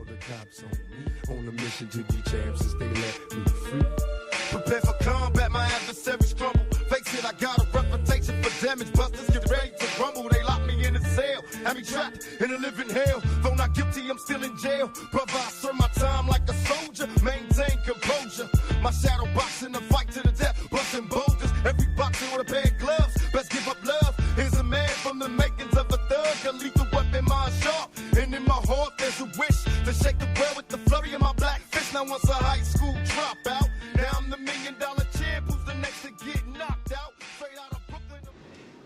call the cops on me. On a mission to be champs since they let me free. Prepare for combat, my adversaries crumble. Face it, I got a reputation for damage. Busters get ready to rumble. They lock me in a cell, have me trapped in a living hell. Though not guilty, I'm still in jail. Brother, I serve my time like a soldier. Maintain composure. My shadow boxing the fight to the death, busting boulders. Every boxer with a pair of gloves. Best give up love. Here's a man from the makings of a thug. A lethal weapon, mind sharp. And in my heart, there's a wish to shake the world with the flurry of my black fist. Now once a high school dropout, now I'm the $1 million champ. Who's the next to get knocked out? Straight out of Brooklyn.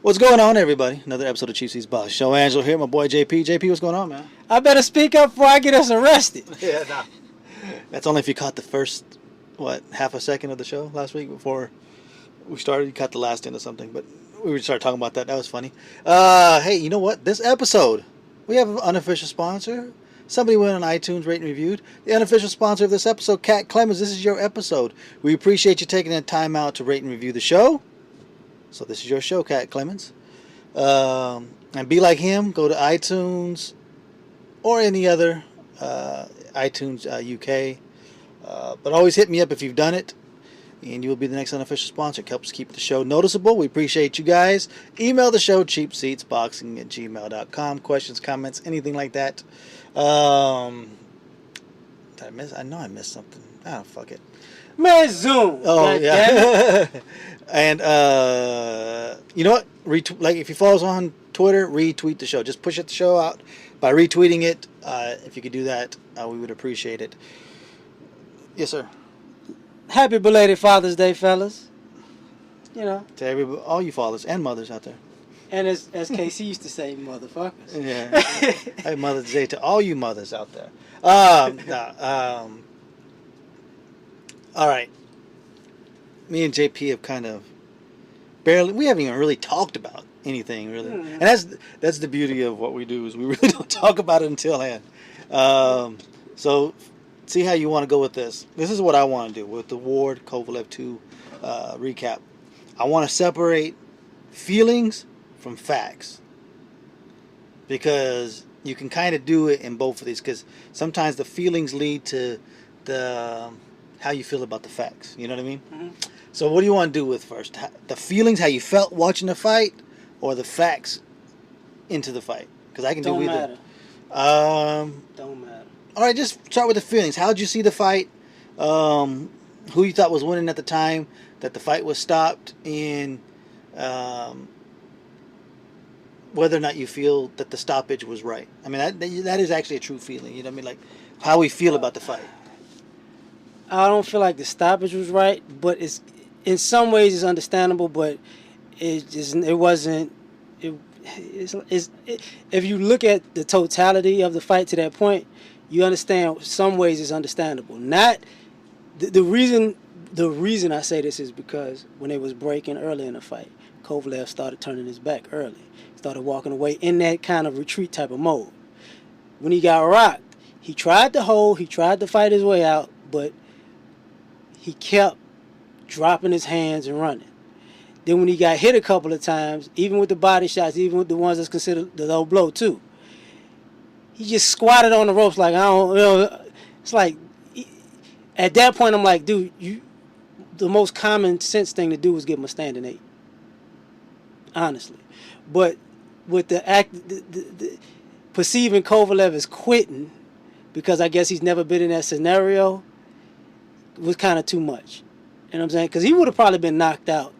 What's going on, everybody? Another episode of Chief C's Boss Show. Angelo here, my boy JP. JP, what's going on, man? I better speak up before I get us arrested. Yeah, nah. That's only if you caught the first, half a second of the show last week before we started. You caught the last end or something, but we started talking about that. That was funny. Hey, you know what? This episode, we have an unofficial sponsor. Somebody went on iTunes, rate and reviewed. The unofficial sponsor of this episode, Kat Clemens. This is your episode. We appreciate you taking the time out to rate and review the show. So this is your show, Kat Clemens. And be like him. Go to iTunes or any other iTunes UK. But always hit me up if you've done it. And you will be the next unofficial sponsor. It helps keep the show noticeable. We appreciate you guys. Email the show, cheapseatsboxing@gmail.com. Questions, comments, anything like that. Did I miss? I know I missed something. Ah, fuck it. Man, Zoom. Oh, yeah. And, you know what? If you follow us on Twitter, retweet the show. Just push the show out by retweeting it. If you could do that, we would appreciate it. Yes, sir. Happy belated Father's Day, fellas. You know. To everybody, all you fathers and mothers out there. And as KC used to say, motherfuckers. Yeah. Happy Mother's Day to all you mothers out there. All right. Me and JP have kind of we haven't even really talked about anything, really. And that's the beauty of what we do, is we really don't talk about it until end. So see how you want to go with this. This is what I want to do with the Ward-Kovalev 2 recap. I want to separate feelings from facts, because you can kind of do it in both of these, because sometimes the feelings lead to the how you feel about the facts. You know what I mean? Mm-hmm. So what do you want to do with first? The feelings, how you felt watching the fight, or the facts into the fight? Because I can do either. Don't matter. All right, just start with the feelings. How did you see the fight? Who you thought was winning at the time that the fight was stopped? And whether or not you feel that the stoppage was right. I mean, that is actually a true feeling. You know what I mean? Like how we feel about the fight. I don't feel like the stoppage was right, but it's in some ways it's understandable. But it wasn't. If you look at the totality of the fight to that point, you understand some ways it's understandable. Not the reason I say this is because when it was breaking early in the fight, Kovalev started turning his back early. Started walking away in that kind of retreat type of mode. When he got rocked, he tried to hold, he tried to fight his way out, but he kept dropping his hands and running. Then when he got hit a couple of times, even with the body shots, even with the ones that's considered the low blow too, he just squatted on the ropes like, I don't, you know, it's like, at that point I'm like, dude, the most common sense thing to do is give him a standing 8. Honestly. But with the perceiving Kovalev as quitting, because I guess he's never been in that scenario, was kind of too much. You know what I'm saying? Because he would have probably been knocked out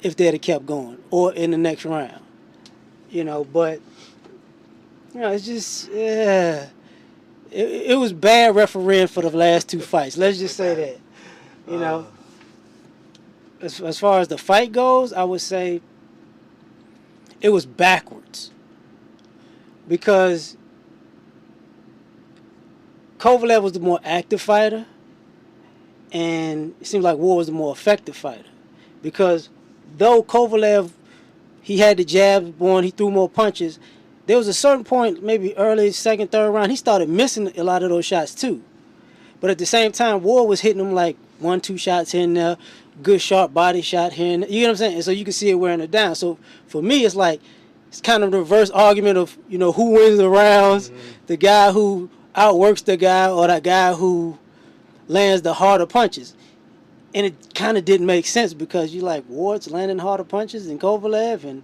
if they'd have kept going, or in the next round. You know, but you know, it's just it was bad refereeing for the last 2 fights. Let's just say that. You know, as far as the fight goes, I would say it was backwards, because Kovalev was the more active fighter, and it seems like Ward was the more effective fighter. Because though Kovalev, he had the jabs going, he threw more punches, there was a certain point, maybe early second, third round, he started missing a lot of those shots too. But at the same time, Ward was hitting them like 1-2 shots here and there, good sharp body shot here and there, you know what I'm saying? And so you can see it wearing it down. So for me, it's like, it's kind of the reverse argument of, you know, who wins the rounds. Mm-hmm. The guy who outworks the guy or that guy who lands the harder punches. And it kind of didn't make sense because you like Ward's landing harder punches than Kovalev, and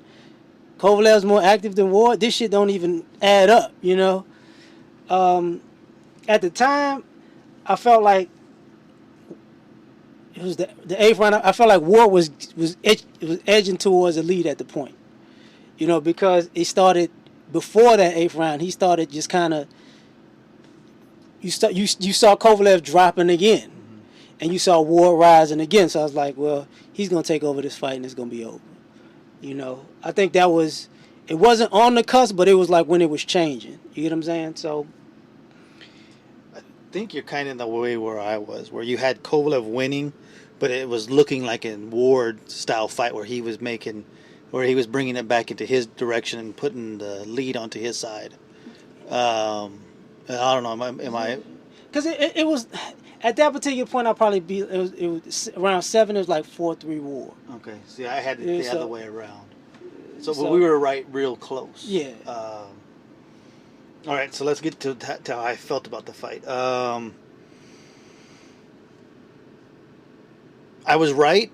Kovalev's more active than Ward. This shit don't even add up, you know. At the time, I felt like it was the eighth round. I felt like Ward was edging towards the lead at the point, you know, because it started before that eighth round. He started just kind of. You saw Kovalev dropping again, and you saw Ward rising again. So I was like, well, he's gonna take over this fight, and it's gonna be over. You know, I think it wasn't on the cusp, but it was like when it was changing. You get what I'm saying? So. I think you're kind of in the way where I was, where you had Kovalev winning, but it was looking like a Ward-style fight where he was bringing it back into his direction and putting the lead onto his side. I don't know. Am I? Because it was at that particular point. I'll probably be. It was around 7. It was like 4-3 Ward. Okay. See, I had it the other way around. So we were right, real close. Yeah. All right, so let's get to how I felt about the fight. I was right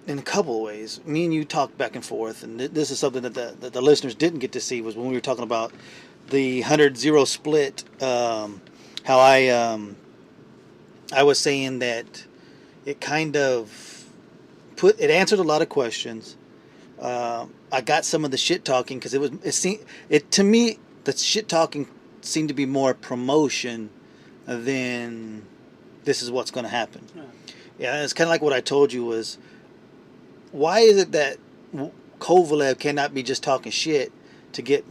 in a couple of ways. Me and you talked back and forth, and this is something that the listeners didn't get to see, was when we were talking about the 100-0 split. How I was saying that it kind of answered a lot of questions. I got some of the shit talking because to me, the shit talking seemed to be more promotion than this is what's going to happen. Yeah, it's kind of like what I told you was, why is it that Kovalev cannot be just talking shit to get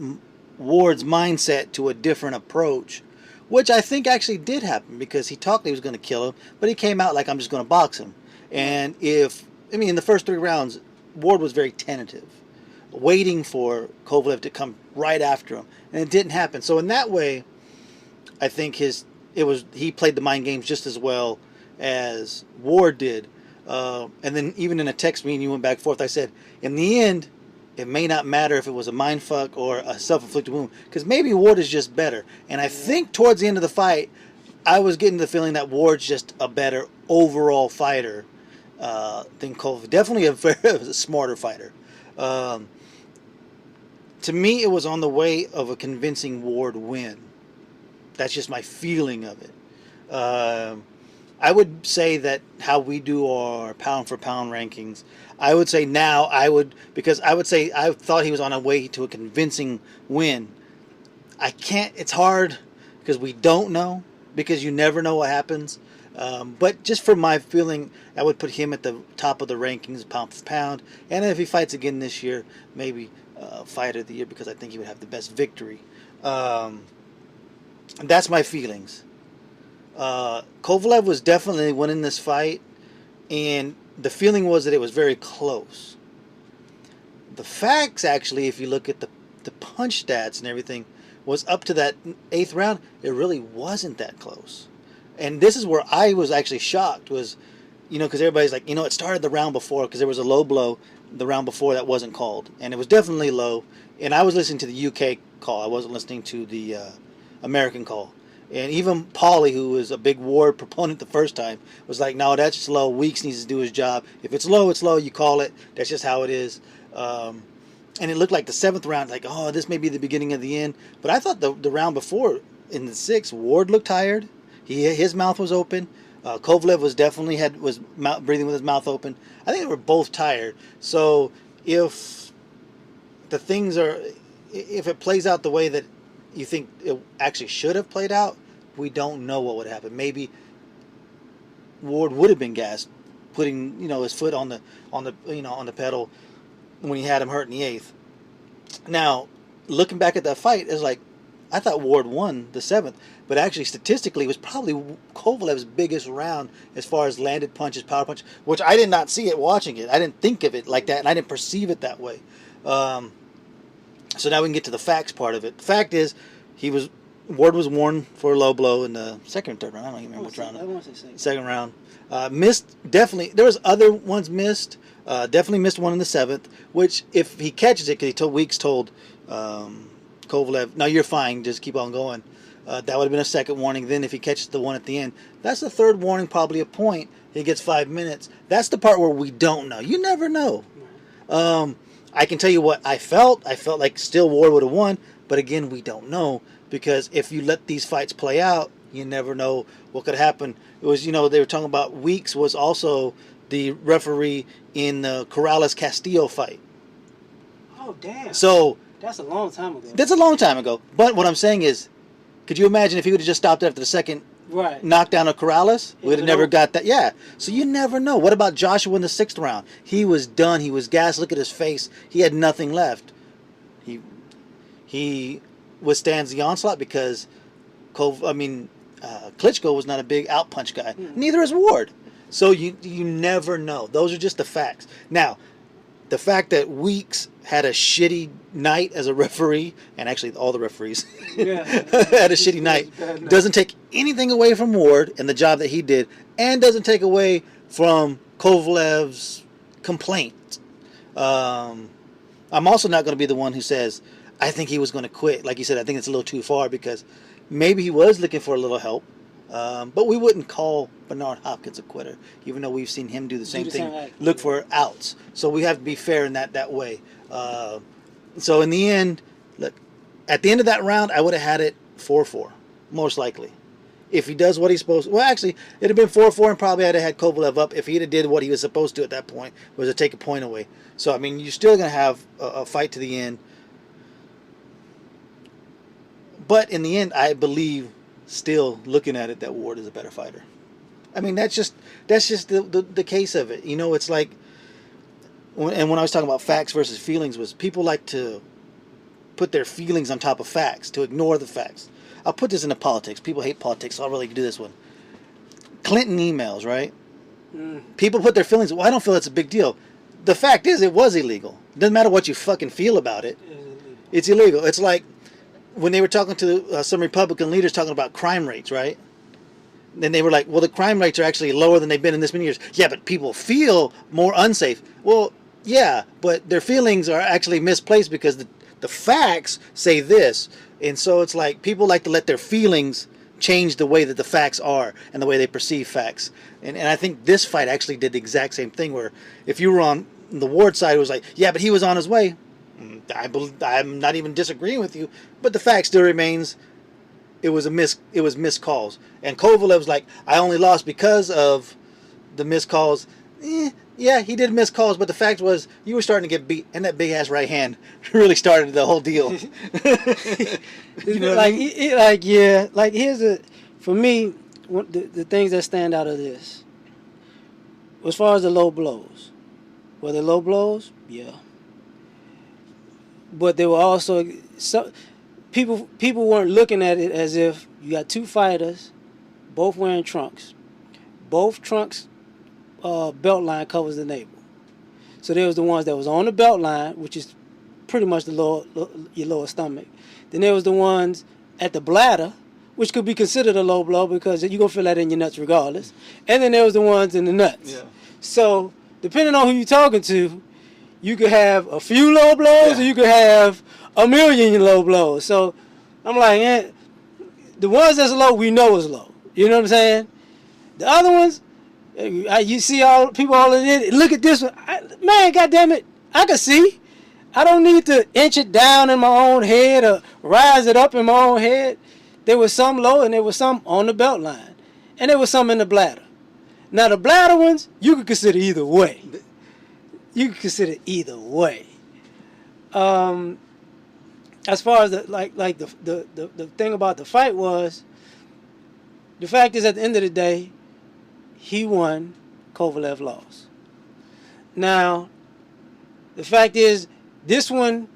Ward's mindset to a different approach, which I think actually did happen, because he talked he was going to kill him, but he came out like, I'm just going to box him. And in the first 3 rounds, Ward was very tentative, waiting for Kovalev to come right after him, and it didn't happen. So in that way, I think he played the mind games just as well as Ward did. And then even in a text meeting, you went back and forth. I said, in the end, it may not matter if it was a mind fuck or a self-inflicted wound, because maybe Ward is just better. And I think towards the end of the fight, I was getting the feeling that Ward's just a better overall fighter than Kovalev. Definitely a smarter fighter. To me, it was on the way of a convincing Ward win. That's just my feeling of it. I would say that how we do our pound-for-pound rankings, I would say now because I would say I thought he was on a way to a convincing win. It's hard because we don't know, because you never know what happens. But just for my feeling, I would put him at the top of the rankings, pound for pound. And if he fights again this year, maybe fighter of the year, because I think he would have the best victory. And that's my feelings. Kovalev was definitely winning this fight, and the feeling was that it was very close. The facts, actually, if you look at the punch stats and everything, was up to that 8th round, it really wasn't that close. And this is where I was actually shocked, was, because everybody's like, it started the round before, because there was a low blow the round before that wasn't called, and it was definitely low. And I was listening to the UK call. I wasn't listening to the American call. And even Paulie, who was a big Ward proponent the first time, was like, no, that's just low. Weeks needs to do his job. If it's low, it's low. You call it. That's just how it is. And it looked like the 7th round, like, oh, this may be the beginning of the end. But I thought the round before, in the 6th, Ward looked tired. His mouth was open. Kovalev was definitely breathing with his mouth open. I think they were both tired. So if it plays out the way that you think it actually should have played out, we don't know what would happen. Maybe Ward would have been gassed, putting his foot on the pedal when he had him hurt in the 8th. Now, looking back at that fight, it's like, I thought Ward won the 7th, but actually statistically it was probably Kovalev's biggest round as far as landed punches, power punches, which I did not see it watching it. I didn't think of it like that, and I didn't perceive it that way. So now we can get to the facts part of it. The fact is, Ward was warned for a low blow in the 2nd or 3rd round. I don't even remember which round. I want to say 2nd round. Missed, definitely. There was other ones missed. Definitely missed one in the 7th, which if he catches it, because Weeks told Kovalev, no, you're fine, just keep on going. That would have been a second warning. Then if he catches the one at the end, that's the third warning, probably a point. He gets 5 minutes. That's the part where we don't know. You never know. I can tell you what I felt. I felt like still Ward would have won. But again, we don't know. Because if you let these fights play out, you never know what could happen. It was, they were talking about Weeks was also the referee in the Corrales-Castillo fight. Oh, damn. So that's a long time ago. That's a long time ago. But what I'm saying is, could you imagine if he would have just stopped after the second knockdown of Corrales? We'd have never got that. Yeah. So you never know. What about Joshua in the 6th round? He was done. He was gassed. Look at his face. He had nothing left. He withstands the onslaught because Klitschko was not a big outpunch guy. Neither is Ward. So you never know. Those are just the facts. Now, the fact that Weeks had a shitty night as a referee, and actually all the referees had a shitty night, doesn't take anything away from Ward and the job that he did, and doesn't take away from Kovalev's complaint. I'm also not going to be the one who says, I think he was going to quit. Like you said, I think it's a little too far because maybe he was looking for a little help. But we wouldn't call Bernard Hopkins a quitter, even though we've seen him do the same thing, look for outs. So we have to be fair in that way. So in the end, look, at the end of that round, I would have had it 4-4, most likely. If he does what he's supposed to. Well, actually, it would have been 4-4 and probably I'd have had Kovalev up if he'd have did what he was supposed to at that point, was to take a point away. So, I mean, you're still going to have a fight to the end. But in the end, I believe, still looking at it, that Ward is a better fighter. I mean, that's just the case of it. It's like, when I was talking about facts versus feelings, was people like to put their feelings on top of facts, to ignore the facts. I'll put this into politics. People hate politics, so I'll really do this one. Clinton emails, right? People put their feelings, well, I don't feel that's a big deal. The fact is, it was illegal. It doesn't matter what you fucking feel about it. It's illegal. It's like when they were talking to some Republican leaders talking about crime rates, right? Then they were like, well, the crime rates are actually lower than they've been in this many years. Yeah, but people feel more unsafe. Well, yeah, but their feelings are actually misplaced because the facts say this. And so it's like people like to let their feelings change the way that the facts are and the way they perceive facts. And I think this fight actually did the exact same thing, where if you were on the Ward side, it was like, yeah, but he was on his way. I'm not even disagreeing with you, but the fact still remains it was missed calls. And Kovalev's like, I only lost because of the missed calls. Yeah, he did miss calls, but the fact was you were starting to get beat, and that big ass right hand really started the whole deal. For me, the things that stand out of this, as far as the low blows, were they low blows? Yeah. But they were also people weren't looking at it as if you got two fighters, both wearing trunks, both trunks. Belt line covers the navel. So there was the ones that was on the belt line, which is pretty much your lower stomach. Then there was the ones at the bladder, which could be considered a low blow because you're going to feel that in your nuts regardless. And then there was the ones in the nuts. Yeah. So depending on who you're talking to, you could have a few low blows or you could have a million low blows. So I'm like, the ones that's low, we know is low. You know what I'm saying? The other ones, you see all people all in it. Look at this one, man. Goddamn it, I can see. I don't need to inch it down in my own head or rise it up in my own head. There was some low and there was some on the belt line, and there was some in the bladder. Now the bladder ones, you could consider either way. You could consider either way. As far as the thing about the fight was, the fact is at the end of the day, he won, Kovalev lost. Now, the fact is, this one,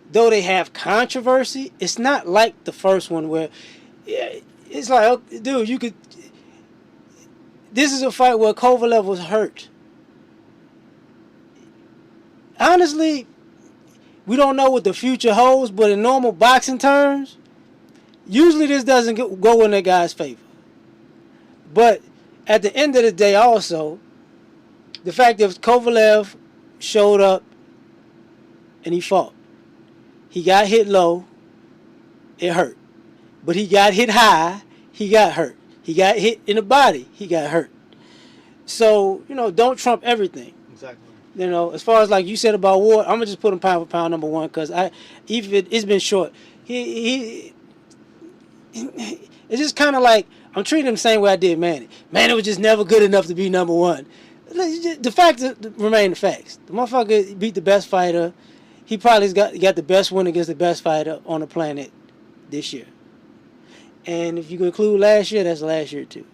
though they have controversy, it's not like the first one where it's like, oh, dude, you could. This is a fight where Kovalev was hurt. Honestly, we don't know what the future holds, but in normal boxing terms, usually this doesn't go in that guy's favor. But at the end of the day also, the fact that Kovalev showed up and he fought. He got hit low. It hurt. but he got hit high, he got hurt. He got hit in the body, he got hurt. So, don't trump everything. Exactly. As far as like you said about Ward, I'm gonna just put him pound for pound number one because it's been short. It's just kind of like I'm treating him the same way I did Manny. Manny was just never good enough to be number one. The facts remain the facts. The motherfucker beat the best fighter. He probably got the best win against the best fighter on the planet this year. And if you include last year, that's last year too.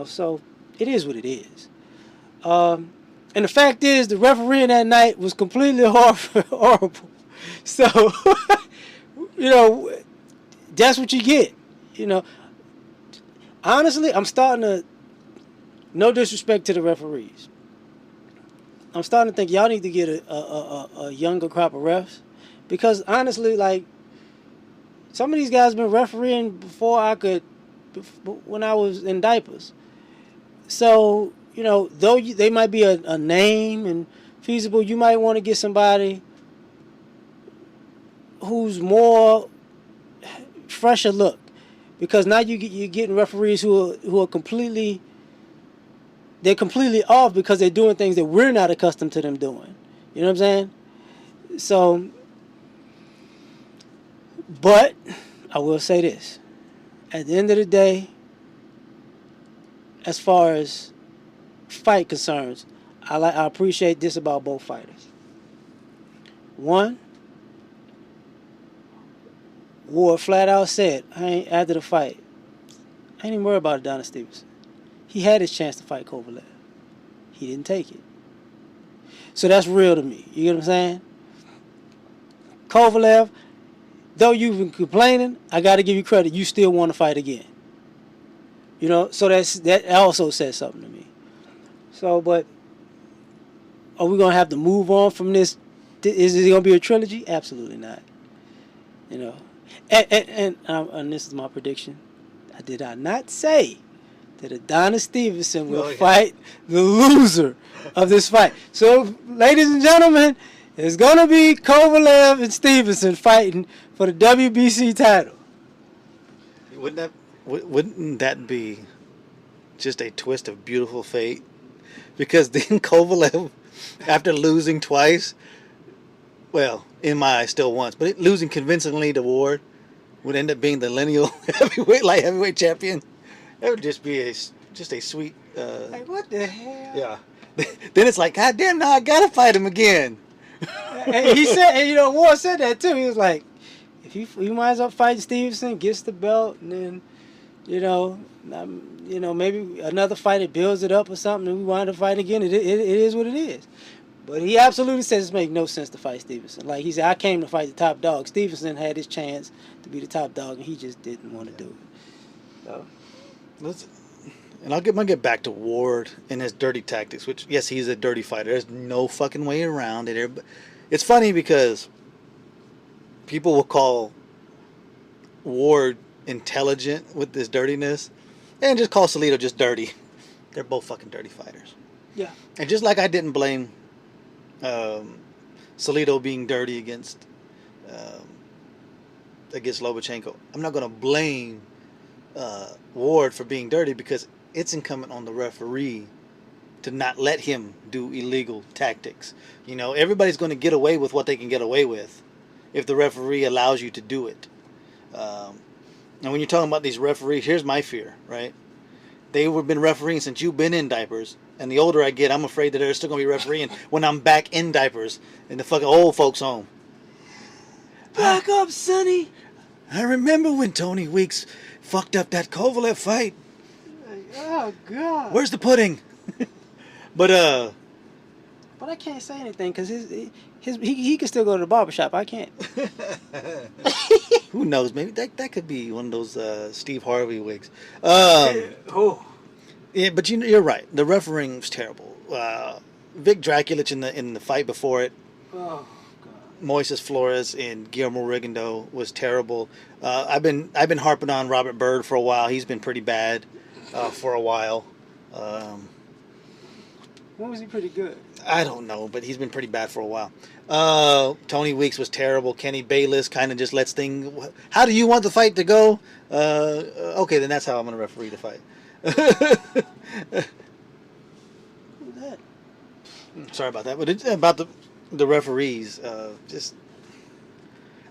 So it is what it is. And the fact is, the referee that night was completely horrible. So, that's what you get. Honestly, I'm starting to, no disrespect to the referees, I'm starting to think y'all need to get a younger crop of refs. Because honestly, like, some of these guys been refereeing when I was in diapers. So, though they might be a name and feasible, you might want to get somebody who's more fresher look. Because now you're getting referees who are completely off because they're doing things that we're not accustomed to them doing. You know what I'm saying? So, but I will say this. At the end of the day, as far as fight concerns, I appreciate this about both fighters. One, Ward flat out said, after the fight, I ain't even worried about Adonis Stevenson. He had his chance to fight Kovalev. He didn't take it. So that's real to me. You get what I'm saying? Kovalev, though you've been complaining, I got to give you credit. You still want to fight again. So that also says something to me. So, but are we going to have to move on from this? Is it going to be a trilogy? Absolutely not. And this is my prediction. I did not say that Adonis Stevenson will fight the loser of this fight. So, ladies and gentlemen, it's going to be Kovalev and Stevenson fighting for the WBC title. Wouldn't that be just a twist of beautiful fate? Because then Kovalev, after losing twice, well, in my eyes still once, but losing convincingly to Ward, would end up being the lineal light heavyweight champion. That would just be a sweet. Like, what the hell? Yeah. Then it's like, God damn, now I gotta fight him again. And he said, and Ward said that too. He was like, if you might as well fight Stevenson, gets the belt, and then maybe another fight that builds it up or something, and we wind up fighting again. It is what it is. But he absolutely says it makes no sense to fight Stevenson. Like he said, I came to fight the top dog. Stevenson had his chance to be the top dog, and he just didn't want to do it. So, and I'm gonna get back to Ward and his dirty tactics. Which, yes, he's a dirty fighter. There's no fucking way around it. It's funny because people will call Ward intelligent with this dirtiness, and just call Salido just dirty. They're both fucking dirty fighters. Yeah. And just like I didn't blame Salido being dirty against Lobachenko, I'm not going to blame Ward for being dirty because it's incumbent on the referee to not let him do illegal tactics. Everybody's going to get away with what they can get away with if the referee allows you to do it. And when you're talking about these referees, here's my fear, right? They've been refereeing since you've been in diapers. And the older I get, I'm afraid that they're still going to be refereeing when I'm back in diapers in the fucking old folks' home. Back up, Sonny. I remember when Tony Weeks fucked up that Kovalev fight. Oh, God. Where's the pudding? But I can't say anything because he can still go to the barbershop. I can't. Who knows? Maybe that could be one of those Steve Harvey wigs. Yeah, but you're right. The refereeing's terrible. Vic Draculich in the fight before it. Oh God. Moises Flores and Guillermo Rigondeaux was terrible. I've been harping on Robert Byrd for a while. He's been pretty bad for a while. When was he pretty good? I don't know, but he's been pretty bad for a while. Tony Weeks was terrible. Kenny Bayless kind of just lets things. How do you want the fight to go? Okay, then that's how I'm going to referee the fight. Who's that? Sorry about that, but it's about the referees. Just,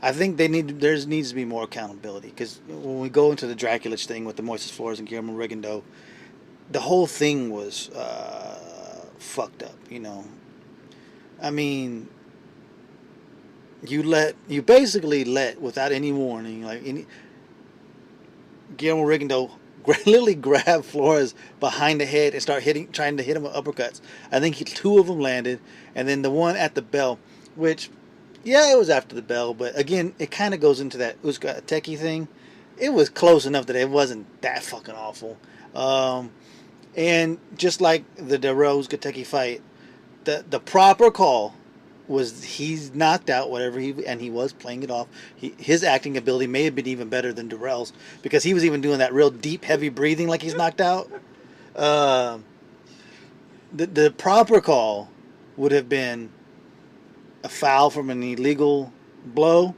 I think there needs to be more accountability, because when we go into the Draculich thing with the Moises Flores and Guillermo Rigondeaux, the whole thing was fucked up. You know, I mean, you basically let without any warning, like Guillermo Rigondeaux literally grabbed Flores behind the head and start trying to hit him with uppercuts. I think two of them landed, and then the one at the bell, which, yeah, it was after the bell, but again, it kind of goes into that Uzcatequi thing. It was close enough that it wasn't that fucking awful. And just like the Darrell Uzcatequi fight, the proper call was he's knocked out, whatever he was playing it off. His acting ability may have been even better than Darrell's, because he was even doing that real deep, heavy breathing like he's knocked out. The proper call would have been a foul from an illegal blow.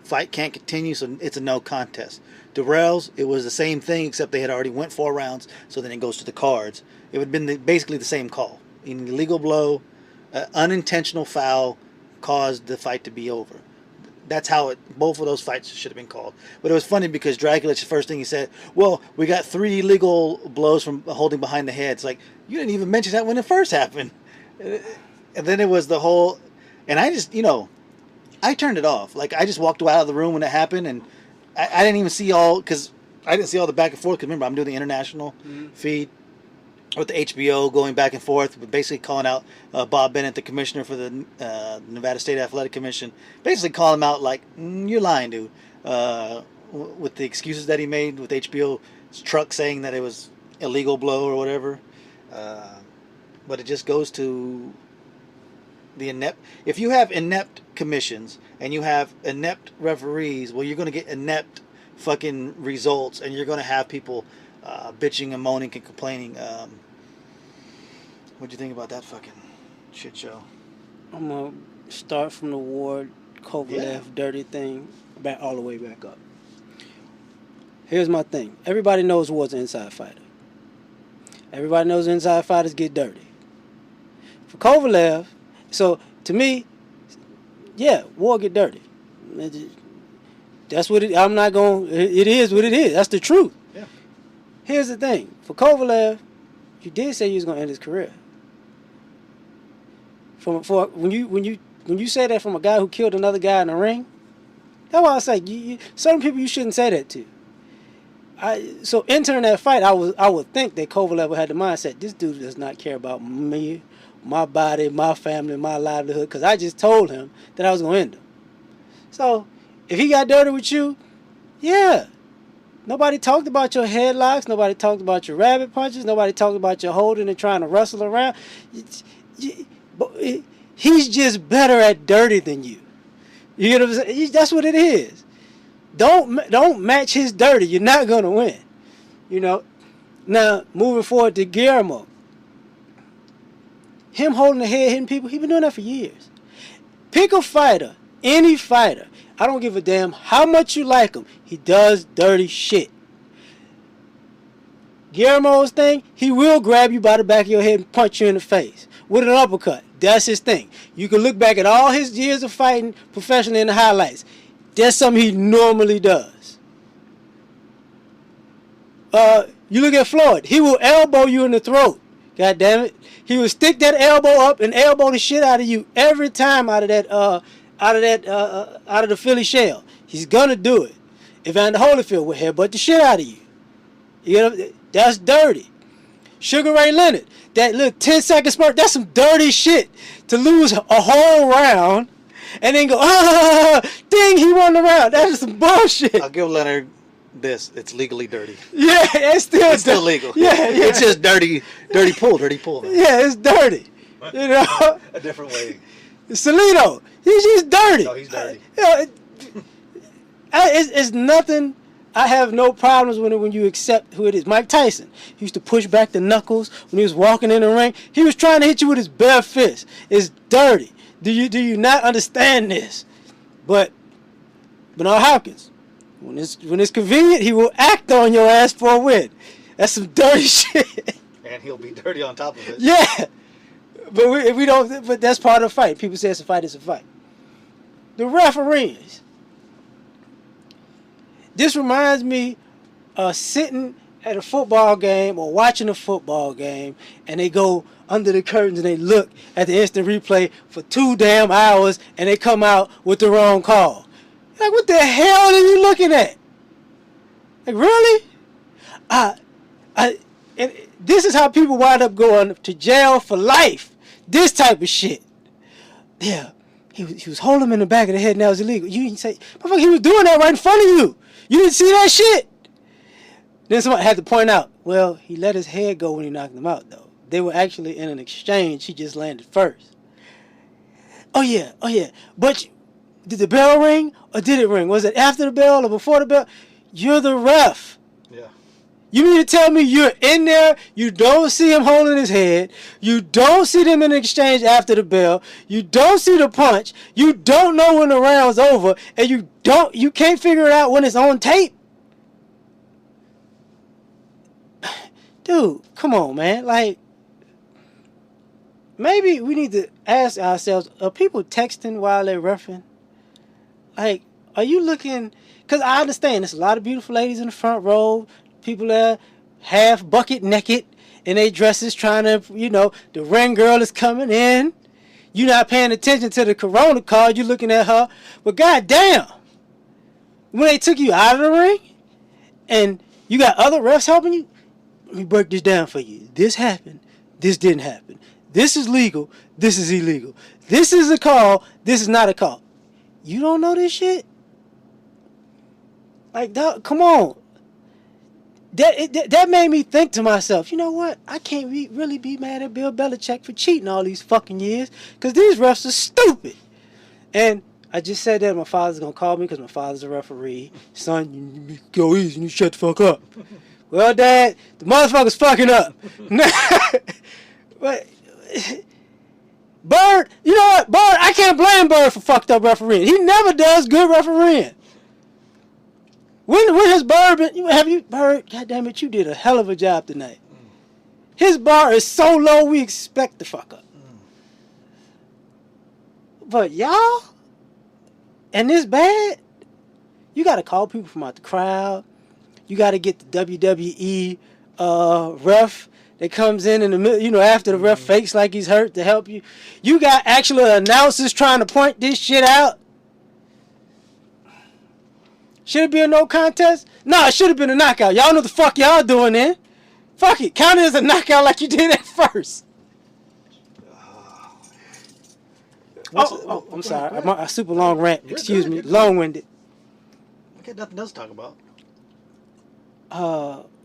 Fight can't continue, so it's a no contest. Darrell's, it was the same thing, except they had already went 4 rounds, so then it goes to the cards. It would have been basically the same call. An illegal blow, unintentional foul caused the fight to be over. That's how both of those fights should have been called. But it was funny because Draculich, the first thing he said, well, we got 3 illegal blows from holding behind the head. It's like, you didn't even mention that when it first happened. And then it was the whole, and I just, I turned it off. Like, I just walked out of the room when it happened, and I didn't even see because I didn't see all the back and forth, because remember, I'm doing the international feed with the HBO going back and forth, but basically calling out Bob Bennett, the commissioner for the Nevada State Athletic Commission, basically calling him out like, you're lying, dude, with the excuses that he made with HBO's truck saying that it was illegal blow or whatever. But it just goes to the inept. If you have inept commissions and you have inept referees, well, you're going to get inept fucking results, and you're going to have people bitching and moaning and complaining. What'd you think about that fucking shit show? I'm gonna start from the Ward-Kovalev dirty thing back all the way back up. Here's my thing. Everybody knows Ward's an inside fighter. Everybody knows inside fighters get dirty. For Kovalev, so to me, yeah, Ward get dirty. That's what it. I'm not going. It is what it is. That's the truth. Yeah. Here's the thing. For Kovalev, you did say you was gonna end his career. When you say that from a guy who killed another guy in the ring, that's why I say certain people you shouldn't say that to. So entering that fight, I would think that Kovalev had the mindset, this dude does not care about me, my body, my family, my livelihood, because I just told him that I was gonna end him. So if he got dirty with you, yeah. Nobody talked about your headlocks. Nobody talked about your rabbit punches. Nobody talked about your holding and trying to wrestle around. He's just better at dirty than you. You know what I'm saying? That's what it is. Don't match his dirty. You're not going to win. Now, moving forward to Guillermo. Him holding the head, hitting people, he's been doing that for years. Pick a fighter, any fighter. I don't give a damn how much you like him. He does dirty shit. Guillermo's thing, he will grab you by the back of your head and punch you in the face with an uppercut. That's his thing. You can look back at all his years of fighting professionally in the highlights. That's something he normally does. You look at Floyd. He will elbow you in the throat. God damn it. He will stick that elbow up and elbow the shit out of you every time out of the Philly shell. He's gonna do it. Evander Holyfield will headbutt the shit out of you. That's dirty. Sugar Ray Leonard, that little 10-second spurt, that's some dirty shit. To lose a whole round and then go, ding, he won the round. That is some bullshit. I'll give Leonard this. It's legally dirty. Yeah, it's still legal. Yeah. It's just dirty pull. Man. Yeah, it's dirty. A different way. Salito, he's just dirty. No, he's dirty. It's nothing I have no problems when you accept who it is. Mike Tyson, he used to push back the knuckles when he was walking in the ring. He was trying to hit you with his bare fist. It's dirty. Do you not understand this? But Bernard Hopkins, when it's convenient, he will act on your ass for a win. That's some dirty shit. And he'll be dirty on top of it. Yeah. But we don't. But that's part of the fight. People say it's a fight. It's a fight. The referees. This reminds me of sitting at a football game or watching a football game, and they go under the curtains and they look at the instant replay for 2 damn hours, and they come out with the wrong call. Like, what the hell are you looking at? Like, really? And this is how people wind up going to jail for life. This type of shit. Yeah. He was holding him in the back of the head and that was illegal. You didn't say, motherfucker, he was doing that right in front of you. You didn't see that shit. Then someone had to point out, well, he let his head go when he knocked him out, though. They were actually in an exchange. He just landed first. Oh, yeah. But did the bell ring or did it ring? Was it after the bell or before the bell? You're the ref. Yeah. You mean to tell me you're in there, you don't see him holding his head, you don't see them in exchange after the bell, you don't see the punch, you don't know when the round's over, and you can't figure it out when it's on tape? Dude, come on, man. Like, maybe we need to ask ourselves, are people texting while they're reffing? Like, are you looking... Because I understand there's a lot of beautiful ladies in the front row, people there half bucket naked in their dresses trying to, the ring girl is coming in. You're not paying attention to the Corona card. You're looking at her. But goddamn, when they took you out of the ring and you got other refs helping you, let me break this down for you. This happened. This didn't happen. This is legal. This is illegal. This is a call. This is not a call. You don't know this shit? Like, come on. That made me think to myself, you know what? I can't really be mad at Bill Belichick for cheating all these fucking years because these refs are stupid. And I just said that my father's going to call me because my father's a referee. Son, you go easy. You shut the fuck up. Well, Dad, the motherfucker's fucking up. But Bird, you know what? Bird, I can't blame Bird for fucked up refereeing. He never does good refereeing. When has Bird been? Bird, goddammit, you did a hell of a job tonight. His bar is so low, we expect the fuck up. But y'all, and this bad, you got to call people from out the crowd. You got to get the WWE ref that comes in the middle, after the ref fakes like he's hurt to help you. You got actual announcers trying to point this shit out. Should it be a no contest? No, it should have been a knockout. Y'all know what the fuck y'all doing then. Fuck it. Count it as a knockout like you did at first. I'm sorry. A super long rant. Excuse me. Long-winded. I got nothing else to talk about.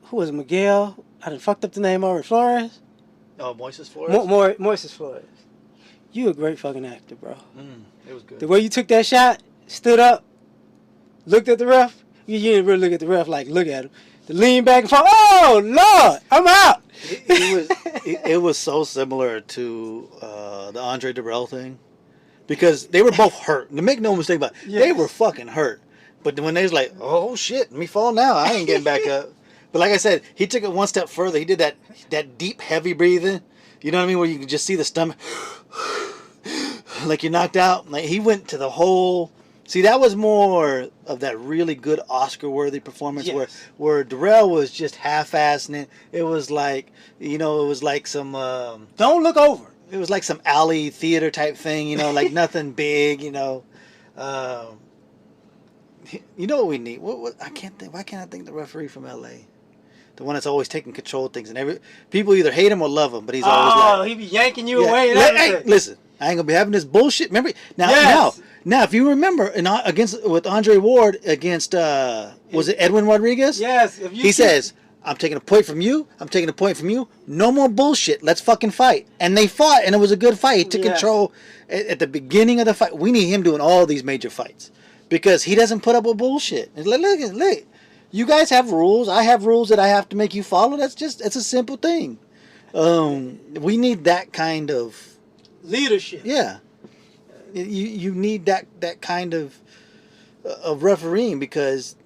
Who was it? Miguel? I done fucked up the name already. Flores? Oh, Moises Flores? Moises Flores. You a great fucking actor, bro. It was good. The way you took that shot, stood up, looked at the ref. You didn't really look at the ref like look at him. The lean back and fall. Oh Lord, I'm out. It was so similar to the Andre Durrell thing because they were both hurt. To make no mistake about it, They were fucking hurt. But when they was like, oh shit, let me fall now. I ain't getting back up. But like I said, he took it one step further. He did that deep, heavy breathing. You know what I mean? Where you can just see the stomach, like you're knocked out. Like he went to the whole. See, that was more of that really good Oscar-worthy performance where Durrell was just half-assing it. It was like, it was like some... Don't look over. It was like some alley theater type thing, like nothing big, You know what we need? What I can't think. Why can't I think of the referee from L.A.? The one that's always taking control of things. And people either hate him or love him, but he's always like... he be yanking you away and everything. Hey, listen, I ain't going to be having this bullshit. Remember? Now, if you remember, with Andre Ward against, was it Edwin Rodriguez? Yes. He says, I'm taking a point from you. I'm taking a point from you. No more bullshit. Let's fucking fight. And they fought, and it was a good fight. He took control at the beginning of the fight. We need him doing all these major fights because he doesn't put up with bullshit. Look. You guys have rules. I have rules that I have to make you follow. It's a simple thing. We need that kind of leadership. Yeah. You need that kind of refereeing, because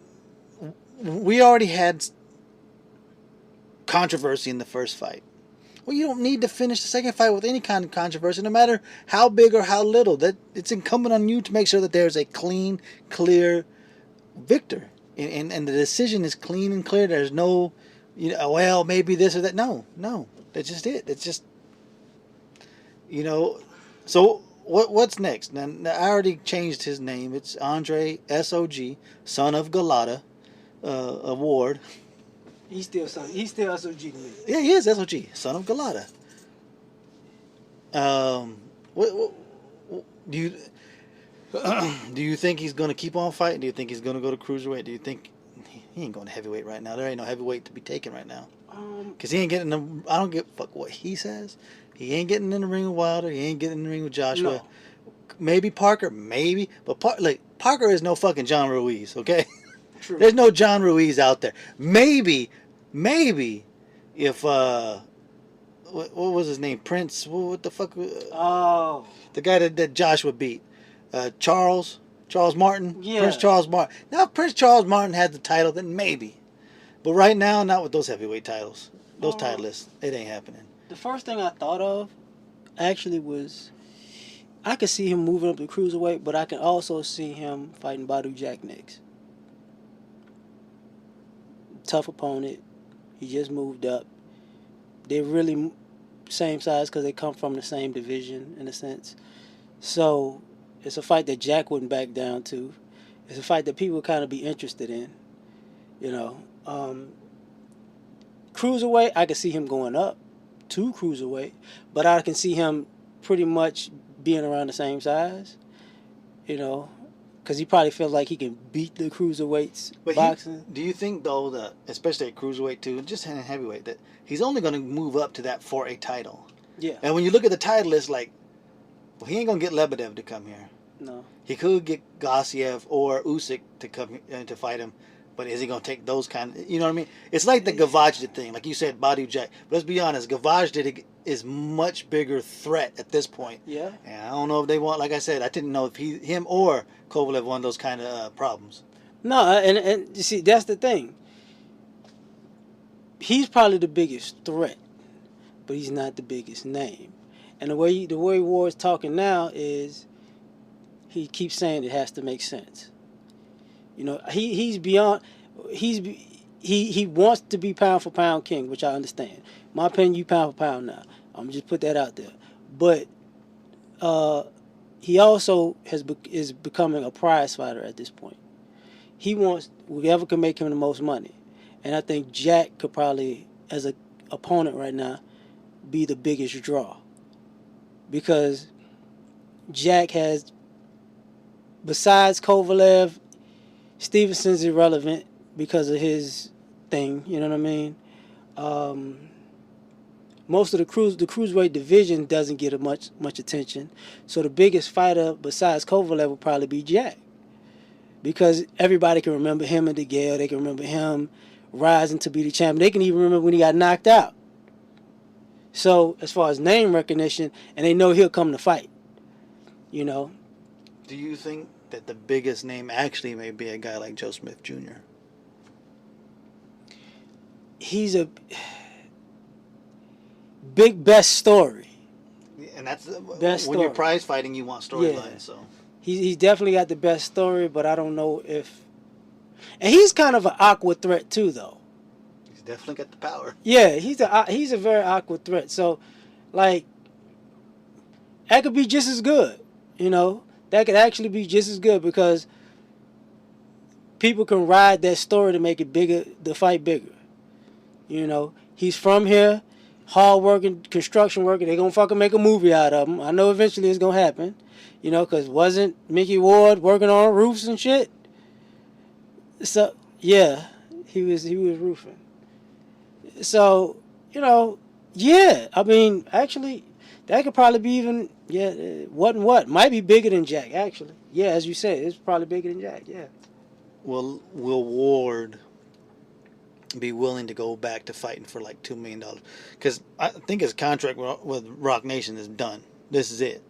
we already had controversy in the first fight. Well, you don't need to finish the second fight with any kind of controversy, no matter how big or how little. That it's incumbent on you to make sure that there's a clean, clear victor, and the decision is clean and clear. There's no, well, maybe this or that. No, that's just it. It's just, So what's next? Now, I already changed his name. It's Andre SOG, son of Galata, Ward. He's still SOG to me. Yeah, he is SOG, son of Galata. What do you think he's going to keep on fighting? Do you think he's going to go to cruiserweight? Do you think he ain't going to heavyweight right now? There ain't no heavyweight to be taken right now. Because he ain't getting I don't give a fuck what he says. He ain't getting in the ring with Wilder. He ain't getting in the ring with Joshua. No. Maybe Parker, maybe. But Parker is no fucking John Ruiz, okay? True. There's no John Ruiz out there. Maybe if what was his name? Prince. What the fuck? Oh, the guy that Joshua beat, Charles Martin. Yeah. Prince Charles Martin. Now if Prince Charles Martin had the title, then maybe. But right now, not with those heavyweight titles. Those titleists, it ain't happening. The first thing I thought of actually was I could see him moving up to cruiserweight, but I can also see him fighting Badu Jack next. Tough opponent. He just moved up. They're really same size because they come from the same division in a sense. So it's a fight that Jack wouldn't back down to. It's a fight that people would kind of be interested in. Cruiserweight, I could see him going up to cruiserweight, but I can see him pretty much being around the same size, because he probably feels like he can beat the cruiserweights boxing. Do you think, though, that, especially at cruiserweight, too, just in heavyweight, that he's only going to move up to that for a title? Yeah. And when you look at the title, it's like, well, he ain't going to get Lebedev to come here. No. He could get Gassiev or Usyk to come to fight him, but is he going to take those kind of, you know what I mean? It's like the Gavage did, like you said, Badu Jack. But let's be honest, Gavage is much bigger threat at this point. Yeah. And I don't know if they want, like I said, I didn't know if him or Kovalev won those kind of problems. No, and you see, that's the thing. He's probably the biggest threat, but he's not the biggest name. And the way Ward's talking now is he keeps saying it has to make sense. He's beyond. He wants to be pound for pound king, which I understand. My opinion, you pound for pound now. I'm gonna just put that out there. But he also is becoming a prize fighter at this point. He wants whoever can make him the most money, and I think Jack could probably, as an opponent right now, be the biggest draw. Because Jack has, besides Kovalev, Stevenson's irrelevant because of his thing, you know what I mean? Most of the cruiserweight division doesn't get much attention. So the biggest fighter besides Kovalev will probably be Jack. Because everybody can remember him in the Gale. They can remember him rising to be the champion. They can even remember when he got knocked out. So as far as name recognition, and they know he'll come to fight. Do you think that the biggest name actually may be a guy like Joe Smith Jr.? He's a big best story. And that's best when story. You're prize fighting, you want storylines. Yeah. So he's definitely got the best story, but I don't know if. And he's kind of an awkward threat too, though. He's definitely got the power. Yeah, he's a very awkward threat. So, that could be just as good. That could actually be just as good because people can ride that story to make it bigger, the fight bigger. He's from here, hard working, construction worker. They're going to fucking make a movie out of him. I know eventually it's going to happen, because wasn't Mickey Ward working on roofs and shit? So, yeah, he was roofing. So, yeah, I mean, actually, that could probably be even, what? Might be bigger than Jack, actually. Yeah, as you said, it's probably bigger than Jack, yeah. Will Ward be willing to go back to fighting for like $2 million. Because I think his contract with Rock Nation is done. This is it.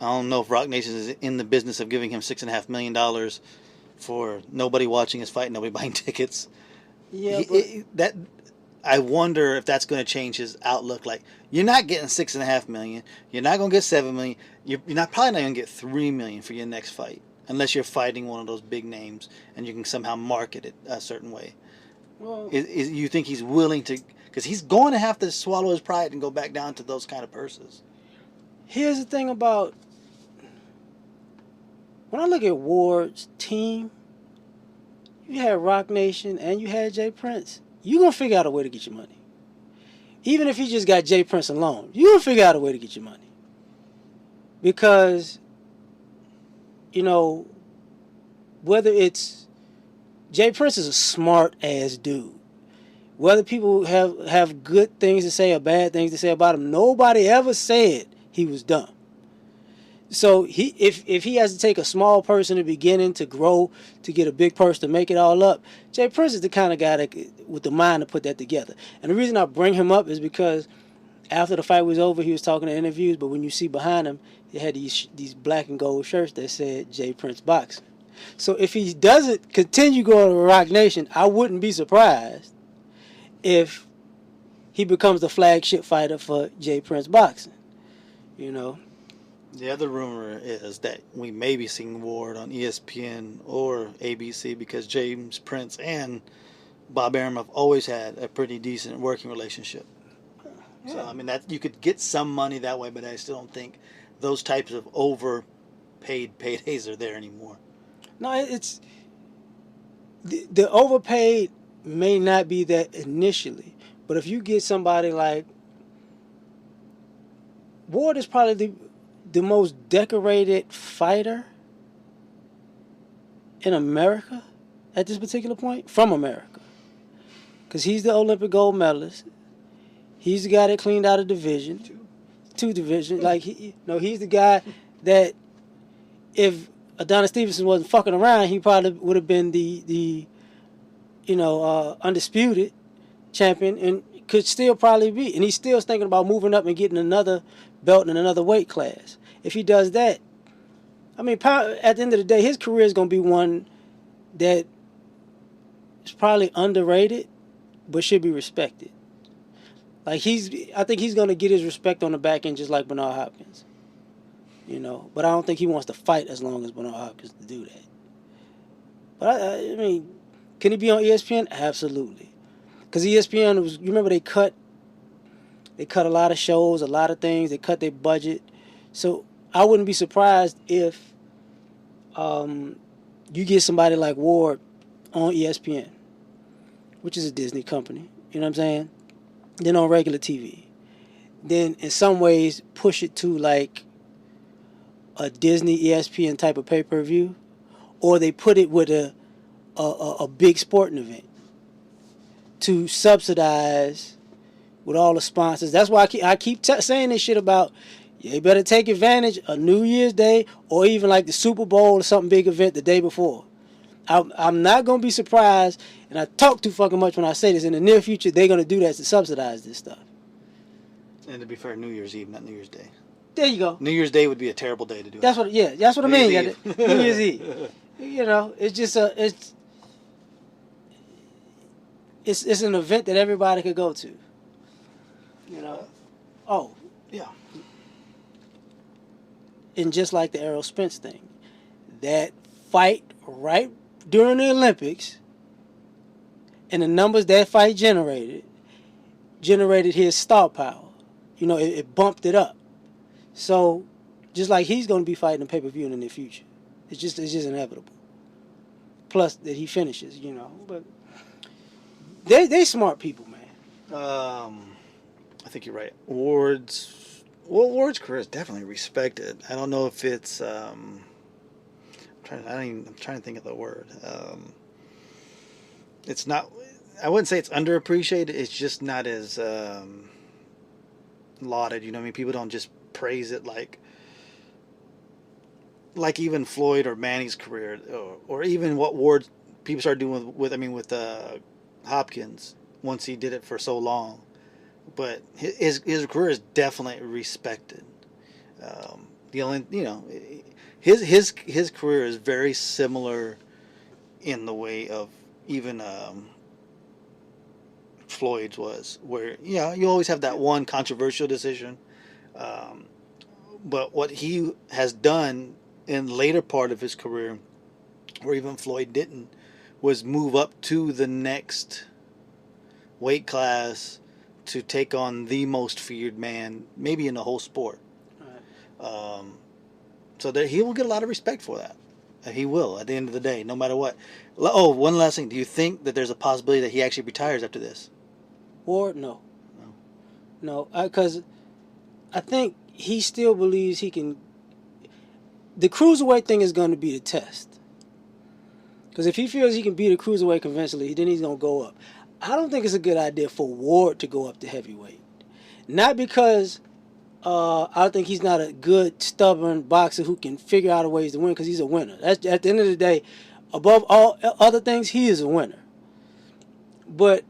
I don't know if Rock Nation is in the business of giving him $6.5 million for nobody watching his fight, nobody buying tickets. Yeah, that I wonder if that's going to change his outlook. Like, you're not getting $6.5 million. You're not going to get $7 million. You're probably not going to get $3 million for your next fight, unless you're fighting one of those big names and you can somehow market it a certain way. well, You think he's willing to? Because he's going to have to swallow his pride and go back down to those kind of purses. here's the thing about when I look at Ward's team. You had Rock Nation and you had Jay Prince. You're going to figure out a way to get your money. Even if you just got Jay Prince alone, you're going to figure out a way to get your money. Because, you know, whether it's... Jay Prince is a smart-ass dude. Whether people have good things to say or bad things to say about him, nobody ever said he was dumb. So if he has to take a small person in the beginning to grow, to get a big person to make it all up, Jay Prince is the kind of guy that with the mind to put that together. And the reason I bring him up is because after the fight was over, he was talking in interviews, but when you see behind him, he had these black and gold shirts that said Jay Prince Boxing. So if he doesn't continue going to Rock Nation, I wouldn't be surprised if he becomes the flagship fighter for Jay Prince Boxing. You know? The other rumor is that we may be seeing Ward on ESPN or ABC because James Prince and Bob Arum have always had a pretty decent working relationship. Yeah. So, I mean, that you could get some money that way, but I still don't think those types of overpaid paydays are there anymore. No, it's... The overpaid may not be that initially, but if you get somebody like... Ward is probably the most decorated fighter in America at this particular point, from America. Because he's the Olympic gold medalist. He's the guy that cleaned out a division. Two divisions. Like, he's the guy that if Adonis Stevenson wasn't fucking around, he probably would have been the undisputed champion and could still probably be. And he's still thinking about moving up and getting another belt in another weight class. If he does that, I mean, at the end of the day, his career is going to be one that is probably underrated, but should be respected. Like, I think he's going to get his respect on the back end just like Bernard Hopkins. You know, but I don't think he wants to fight as long as Bernard Hopkins to do that. But, I mean, can he be on ESPN? Absolutely. Because ESPN you remember they cut a lot of shows, a lot of things. They cut their budget. So I wouldn't be surprised if you get somebody like Ward on ESPN, which is a Disney company. You know what I'm saying? Then on regular TV. Then in some ways push it to like a Disney ESPN type of pay-per-view, or they put it with a big sporting event to subsidize with all the sponsors. That's why I keep saying this shit about you better take advantage of New Year's Day or even like the Super Bowl or something big event the day before. I'm not going to be surprised, and I talk too fucking much when I say this, in the near future they're going to do that to subsidize this stuff. And to be fair, New Year's Eve, not New Year's Day. There you go. New Year's Day would be a terrible day to do That's it. That's what I mean. Eve. New Year's Eve. You know, it's just it's an event that everybody could go to. You know. Oh. Yeah. And just like the Errol Spence thing, that fight right during the Olympics and the numbers that fight generated his star power. You know, it bumped it up. So, just like he's going to be fighting a pay-per-view in the near future. It's just inevitable. Plus that he finishes, you know. But they smart people, man. I think you're right. Ward's career is definitely respected. I don't know if it's I'm trying to think of the word. It's not. I wouldn't say it's underappreciated. It's just not as lauded. You know what I mean? People don't just praise it like even Floyd or Manny's career, or even what Ward people started doing with Hopkins once he did it for so long. But his career is definitely respected. The only his career is very similar in the way of even Floyd's was, where you always have that one controversial decision. But what he has done in the later part of his career, where even Floyd didn't, was move up to the next weight class to take on the most feared man, maybe in the whole sport. Right. So that he will get a lot of respect for that. He will, at the end of the day, no matter what. Oh, one last thing. Do you think that there's a possibility that he actually retires after this? Ward, no. No, because I think he still believes he can. The cruiserweight thing is going to be the test. Because if he feels he can beat a cruiserweight conventionally, then he's going to go up. I don't think it's a good idea for Ward to go up to heavyweight. Not because I think he's not a good, stubborn boxer who can figure out ways to win, because he's a winner. That's, at the end of the day, above all other things, he is a winner. But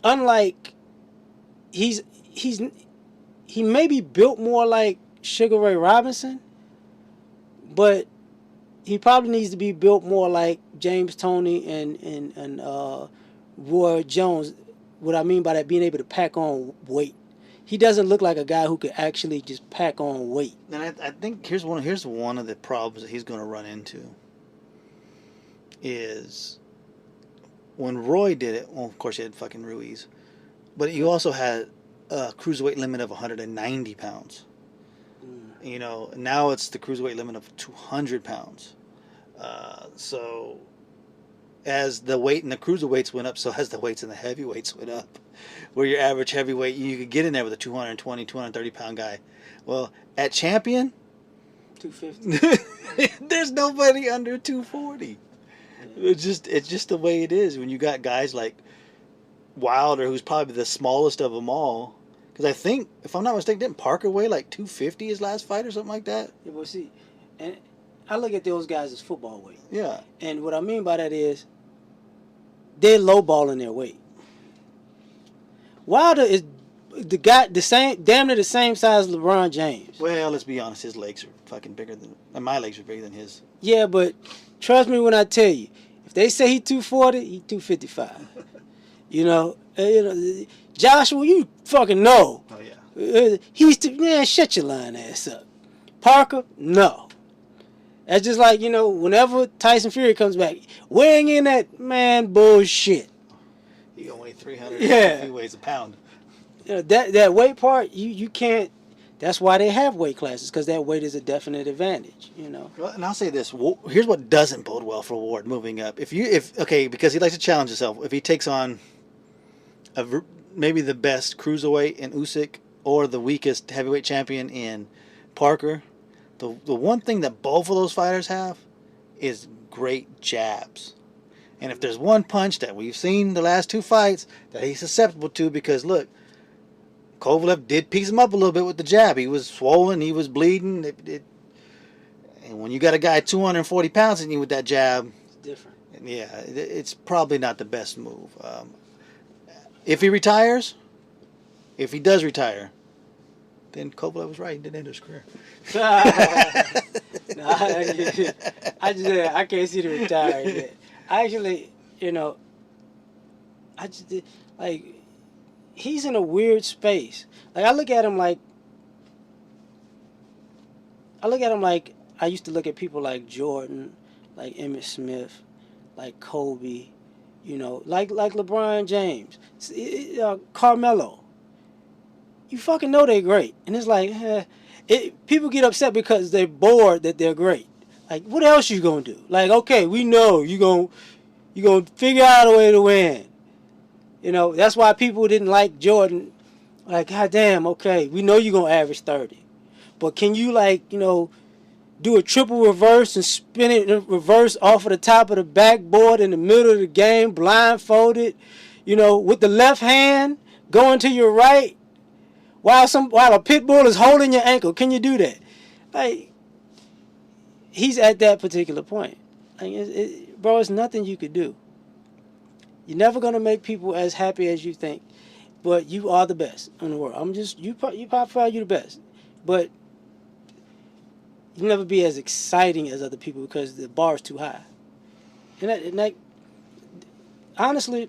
unlike, he may be built more like Sugar Ray Robinson, but he probably needs to be built more like James Toney and Roy Jones. What I mean by that, being able to pack on weight. He doesn't look like a guy who could actually just pack on weight. And I think here's one of the problems that he's going to run into. Is when Roy did it, well, of course he had fucking Ruiz, but you also had a cruiserweight limit of 190 pounds. Now it's the cruiserweight limit of 200 pounds. So as the weight in the cruiserweights went up, so as the weights in the heavyweights went up. Where your average heavyweight, you could get in there with a 220, 230 pound guy. Well, at champion, 250. There's nobody under 240. Yeah. It's just the way it is when you got guys like Wilder, who's probably the smallest of them all. Because I think, if I'm not mistaken, didn't Parker weigh like 250 his last fight or something like that? Yeah, but see, and I look at those guys as football weight. Yeah. And what I mean by that is they're lowballing their weight. Wilder is damn near the same size as LeBron James. Well, let's be honest, his legs are fucking bigger and my legs are bigger than his. Yeah, but trust me when I tell you, if they say he 240, he 255. Joshua, you fucking know. Oh yeah. Shut your lying ass up. Parker, no. That's just like, whenever Tyson Fury comes back, weighing in that man bullshit. He only 300. Yeah. He weighs a pound. That weight part, you can't. That's why they have weight classes, because that weight is a definite advantage. Well, and I'll say this: here's what doesn't bode well for Ward moving up. Because he likes to challenge himself. If he takes on maybe the best cruiserweight in Usyk or the weakest heavyweight champion in Parker, the one thing that both of those fighters have is great jabs. And if there's one punch that we've seen the last two fights that he's susceptible to, because look, Kovalev did piece him up a little bit with the jab. He was swollen, he was bleeding. And when you got a guy 240 pounds in you with that jab, it's different. Yeah, it's probably not the best move. If he does retire, then Kovalev was right. He didn't end his career. I can't see the retire yet. Actually, he's in a weird space. Like, I look at him like I used to look at people like Jordan, like Emmitt Smith, like Kobe, like LeBron James, Carmelo. You fucking know they're great. And it's like, people get upset because they're bored that they're great. Like, what else you gonna do? Like, okay, we know you gonna figure out a way to win. That's why people didn't like Jordan. Like, goddamn, okay, we know you're gonna average 30, but can you do a triple reverse and spin it in reverse off of the top of the backboard in the middle of the game, blindfolded, with the left hand going to your right, while a pit bull is holding your ankle? Can you do that? Like, he's at that particular point. Like, bro, it's nothing you could do. You're never gonna make people as happy as you think, but you are the best in the world. You probably you're the best, but you'll never be as exciting as other people because the bar is too high. And that honestly,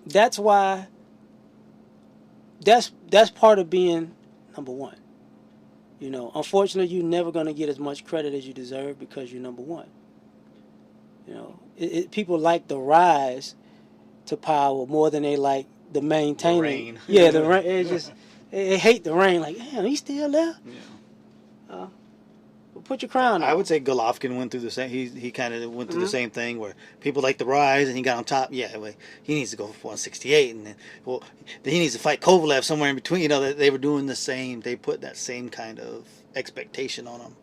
that's why. That's part of being number one. You know, unfortunately, you're never gonna get as much credit as you deserve because you're number one. You know, people like the rise to power more than they like the maintaining. The reign. Yeah, the rain. It's just they hate the rain. Like, damn, he's still there. Yeah. Well, put your crown on. I would say Golovkin went through the same. He kind of went through the same thing where people like the rise and he got on top. Yeah, well, he needs to go for 168, and then he needs to fight Kovalev somewhere in between. You know, they were doing the same. They put that same kind of expectation on him.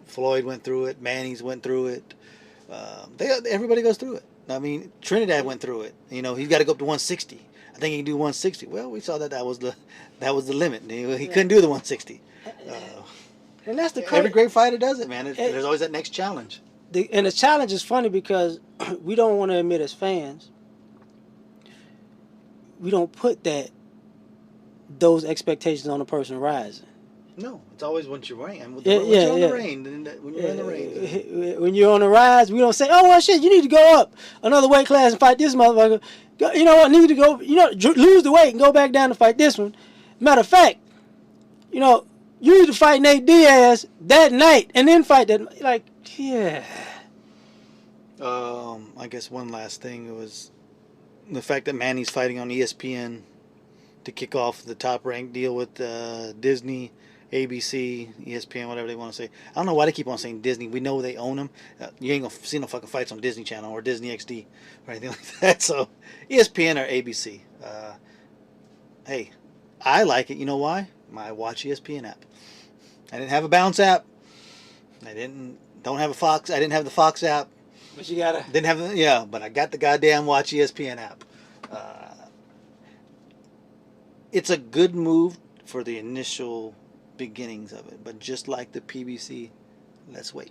Floyd went through it. Manny's went through it. Everybody goes through it. I mean, Trinidad went through it. You know, he's got to go up to 160. I think he can do 160. Well, we saw that was the limit. He couldn't do the 160. And that's the every great fighter does it, man. There's always that next challenge. And the challenge is funny because we don't want to admit as fans, we don't put those expectations on a person rising. No, it's always once you're on the reign. When you're in the reign. When you're on the rise, we don't say, oh, well, shit, you need to go up another weight class and fight this motherfucker. You know what, need to go, lose the weight and go back down to fight this one. Matter of fact, you need to fight Nate Diaz that night and then fight that. Like, yeah. I guess one last thing was the fact that Manny's fighting on ESPN to kick off the top ranked deal with Disney, ABC, ESPN, whatever they want to say. I don't know why they keep on saying Disney. We know they own them. You ain't gonna see no fucking fights on Disney Channel or Disney XD or anything like that. So ESPN or ABC. Hey, I like it. You know why? My Watch ESPN app. I didn't have a Bounce app. Don't have a Fox. I didn't have the Fox app. But you gotta. Didn't have but I got the goddamn Watch ESPN app. It's a good move for the initial beginnings of it, but just like the PBC, let's wait.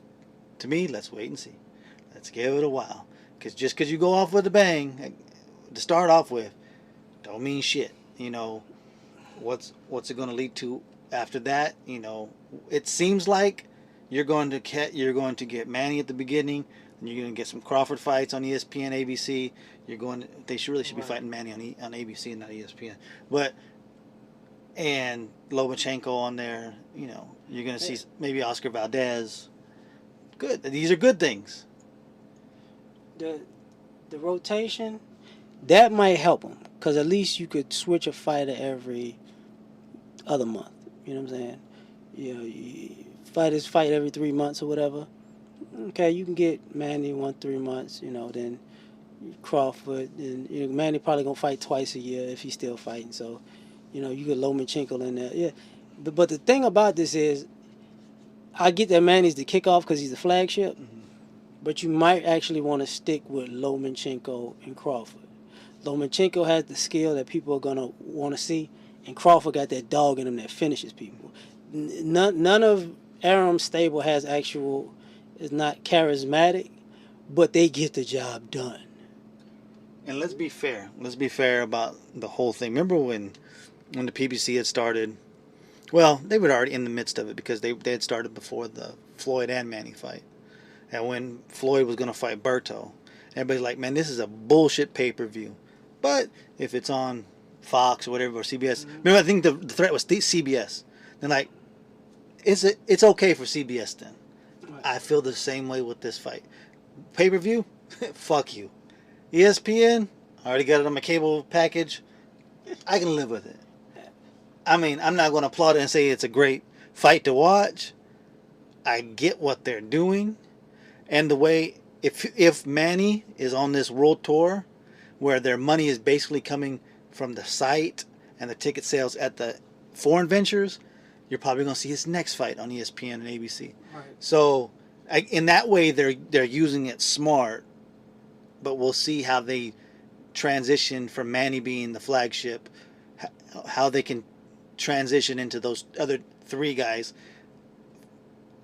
To me, let's wait and see. Let's give it a while. Because just because you go off with a bang to start off with, don't mean shit. What's it going to lead to after that? It seems like you're going to get Manny at the beginning, and you're going to get some Crawford fights on ESPN, ABC. They should be fighting Manny on ABC and not ESPN. And Lomachenko on there, you're going to see maybe Oscar Valdez. Good. These are good things. The rotation, that might help them. Because at least you could switch a fighter every other month. You know what I'm saying? Fighters fight every 3 months or whatever. Okay, you can get Manny 3 months, then Crawford. And Manny probably going to fight twice a year if he's still fighting. So, you get Lomachenko in there. Yeah. But the thing about this is, I get that Manny's the kickoff because he's the flagship. Mm-hmm. But you might actually want to stick with Lomachenko and Crawford. Lomachenko has the skill that people are going to want to see. And Crawford got that dog in him that finishes people. None of Aram's stable is not charismatic, but they get the job done. And let's be fair. Let's be fair about the whole thing. Remember when the PBC had started? Well, they were already in the midst of it because they had started before the Floyd and Manny fight. And when Floyd was going to fight Berto, everybody's like, man, this is a bullshit pay-per-view. But if it's on Fox or whatever, or CBS. Remember, I think the threat was CBS. They're like, it's okay for CBS then. Right. I feel the same way with this fight. Pay-per-view? Fuck you. ESPN? I already got it on my cable package. I can live with it. I mean, I'm not going to applaud it and say it's a great fight to watch. I get what they're doing. And the way, if Manny is on this world tour where their money is basically coming from the site and the ticket sales at the foreign ventures, you're probably going to see his next fight on ESPN and ABC. Right. So, in that way, they're using it smart. But we'll see how they transition from Manny being the flagship, how they can transition into those other three guys,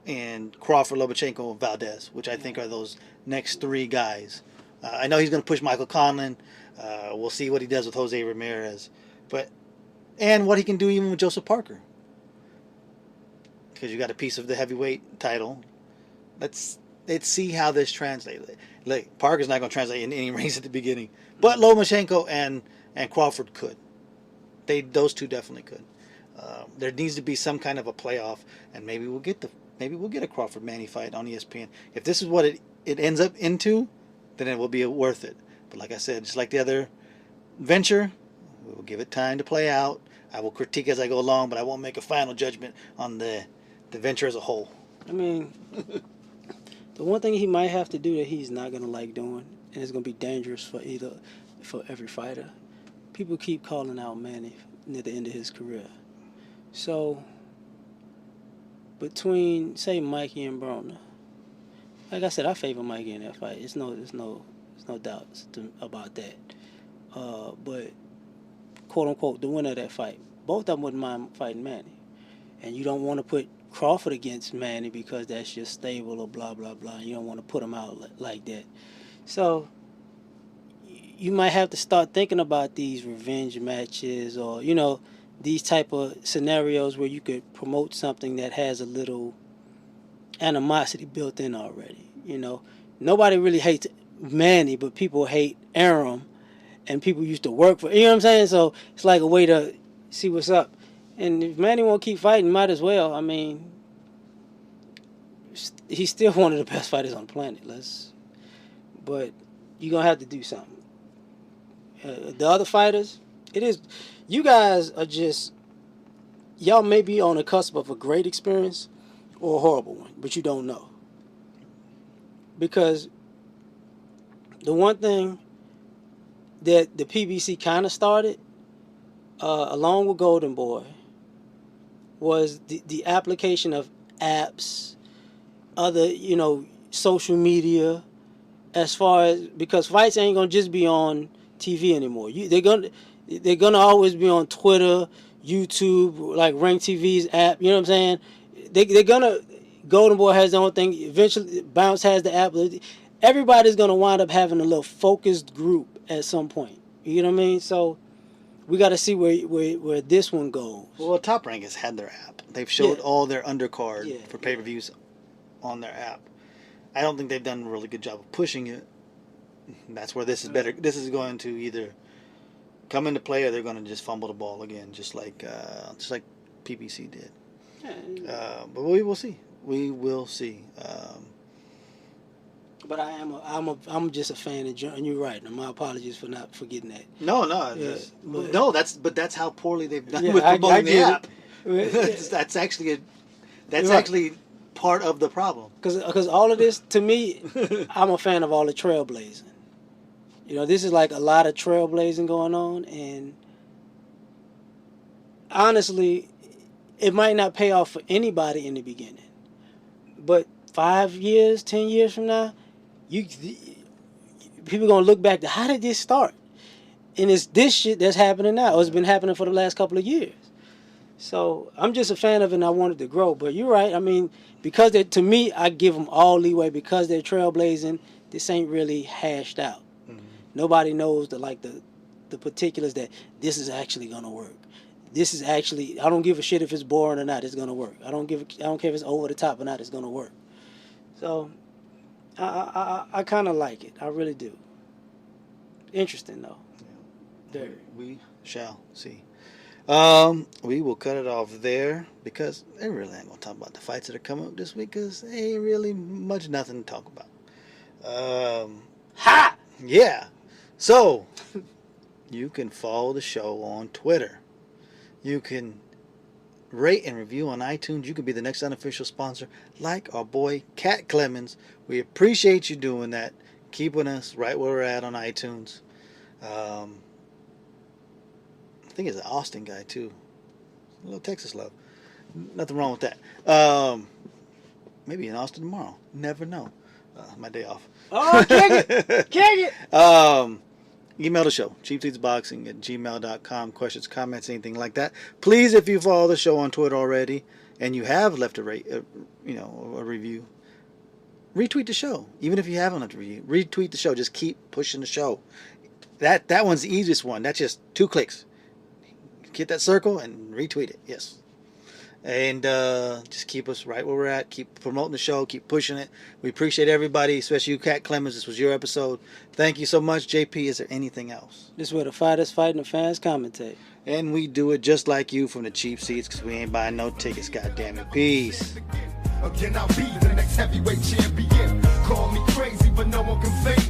and Crawford, Lomachenko, and Valdez, which I think are those next three guys. I know he's going to push Michael Conlan. We'll see what he does with Jose Ramirez, and what he can do even with Joseph Parker, because you got a piece of the heavyweight title. Let's see how this translates. Like, Parker's not going to translate in any race at the beginning, but Lomachenko and Crawford could. Those two definitely could. There needs to be some kind of a playoff, and maybe we'll get a Crawford Manny fight on ESPN. If this is what it ends up into, then it will be worth it. But like I said, just like the other venture, we will give it time to play out. I will critique as I go along, but I won't make a final judgment on the venture as a whole. I mean, the one thing he might have to do that he's not going to like doing, and it's going to be dangerous for every fighter, people keep calling out Manny near the end of his career. So, between, say, Mikey and Broner, like I said, I favor Mikey in that fight. There's no doubts about that. But, quote unquote, the winner of that fight, both of them wouldn't mind fighting Manny. And you don't want to put Crawford against Manny because that's just stable or blah, blah, blah. You don't want to put him out like that. So, you might have to start thinking about these revenge matches, or, these type of scenarios where you could promote something that has a little animosity built in already. Nobody really hates Manny, but people hate Aram, and people used to work for. You know what I'm saying? So it's like a way to see what's up. And if Manny won't keep fighting, might as well. I mean, he's still one of the best fighters on the planet. But you're gonna have to do something. The other fighters, you guys are just, y'all may be on the cusp of a great experience or a horrible one, but you don't know. Because the one thing that the PBC kind of started, along with Golden Boy, was the application of apps, other, social media, as far as, because fights ain't gonna just be on TV anymore. They're gonna always be on Twitter, YouTube, like Ring TV's app. You know what I'm saying? They're gonna. Golden Boy has their own thing. Eventually, Bounce has the app. Everybody's gonna wind up having a little focused group at some point. You know what I mean? So we got to see where this one goes. Well, Top Rank has had their app. They've showed all their undercard for pay-per-views on their app. I don't think they've done a really good job of pushing it. That's where this is better. This is going to either come into play, or they're going to just fumble the ball again, just like PBC did. But we will see. We will see. But I'm just a fan of John, and you're right. And my apologies for not forgetting that. No, that's how poorly they've done with promoting the app. That's actually part of the problem. Because all of this, to me, I'm a fan of all the trailblazing. This is like a lot of trailblazing going on, and honestly, it might not pay off for anybody in the beginning, but 5 years, 10 years from now, people are gonna look back to, how did this start? And it's this shit that's happening now. Or it's been happening for the last couple of years. So I'm just a fan of it, and I want it to grow. But you're right. I mean, because to me, I give them all leeway because they're trailblazing. This ain't really hashed out. Mm-hmm. Nobody knows the particulars that this is actually gonna work. This is actually, I don't give a shit if it's boring or not. It's gonna work. I don't care if it's over the top or not. It's gonna work. So I kind of like it. I really do. Interesting though. Yeah. We shall see. We will cut it off there because they really ain't gonna talk about the fights that are coming up this week because there ain't really nothing to talk about. Yeah. So you can follow the show on Twitter. You can rate and review on iTunes. You can be the next unofficial sponsor, like our boy Cat Clemens. We appreciate you doing that, keeping us right where we're at on iTunes. I think it's an Austin guy too. A little Texas love. Nothing wrong with that. Maybe in Austin tomorrow. Never know. My day off. Oh, kick it! Email the show, cheapseatsboxing@gmail.com. Questions, comments, anything like that. Please, if you follow the show on Twitter already and you have left a review, retweet the show. Even if you haven't retweet the show. Just keep pushing the show. That one's the easiest one. That's just 2 clicks. Hit that circle and retweet it. Yes. And just keep us right where we're at. Keep promoting the show. Keep pushing it. We appreciate everybody, especially you, Cat Clemens. This was your episode. Thank you so much, JP. Is there anything else? This is where the fighters fight and the fans commentate. And we do it just like you from the cheap seats because we ain't buying no tickets. God damn it. Peace. Again, I'll be the next heavyweight champion. Call me crazy, but no one can fake